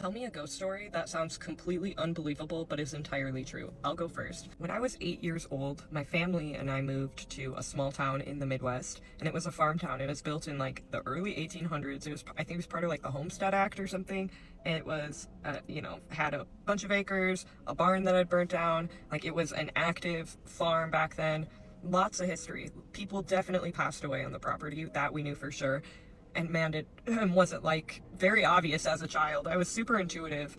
Tell me a ghost story that sounds completely unbelievable but is entirely true. I'll go first. When I was 8 years old, my family and I moved to a small town in the Midwest, and it was a farm town. It was built in like the early 1800s. I think it was part of like the Homestead Act or something. It was, had a bunch of acres, a barn that had burnt down. Like, it was an active farm back then. Lots of history. People definitely passed away on the property, that we knew for sure. And man, it wasn't like very obvious as a child. I was super intuitive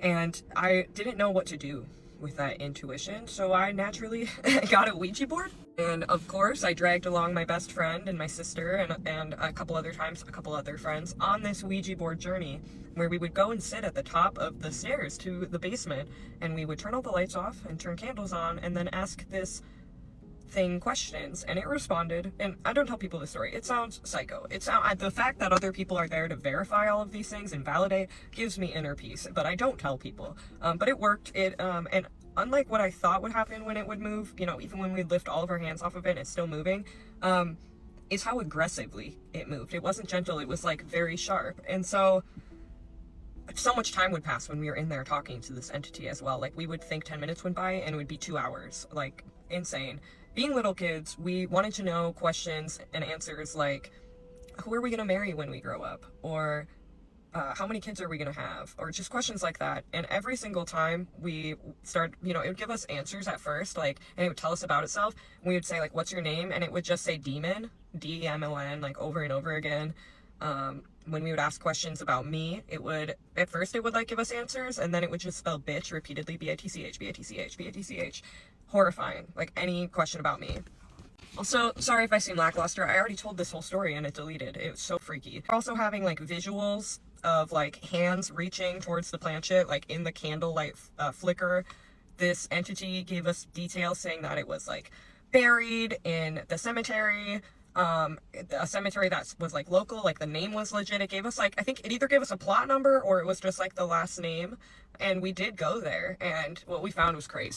and I didn't know what to do with that intuition, so I naturally got a Ouija board. And of course I dragged along my best friend and my sister and a couple other friends on this Ouija board journey, where we would go and sit at the top of the stairs to the basement, and we would turn all the lights off and turn candles on and then ask this thing questions, and it responded. And I don't tell people the story, it sounds psycho. The fact that other people are there to verify all of these things and validate gives me inner peace, but I don't tell people. But it worked. And unlike what I thought would happen when it would move, even when we lift all of our hands off of it, it's still moving, is how aggressively it moved. It wasn't gentle, it was like very sharp. And so much time would pass when we were in there talking to this entity as well. Like, we would think 10 minutes went by and it would be 2 hours. Like, insane. Being little kids, we wanted to know questions and answers like, who are we going to marry when we grow up? Or how many kids are we going to have? Or just questions like that. And every single time we start, it would give us answers at first, like, and it would tell us about itself. We would say, like, what's your name? And it would just say demon, D-E-M-O-N, like, over and over again. When we would ask questions about me, at first it would like give us answers, and then it would just spell bitch repeatedly, B-I-T-C-H, B-I-T-C-H, B-I-T-C-H. Horrifying. Like, any question about me. Also, sorry if I seem lackluster, I already told this whole story and it deleted. It was so freaky. We're also having like visuals of like hands reaching towards the planchette, like in the candlelight flicker. This entity gave us details saying that it was like buried in the cemetery, a cemetery that was like local, like the name was legit. It gave us like, I think it either gave us a plot number or it was just like the last name, and we did go there, and what we found was crazy.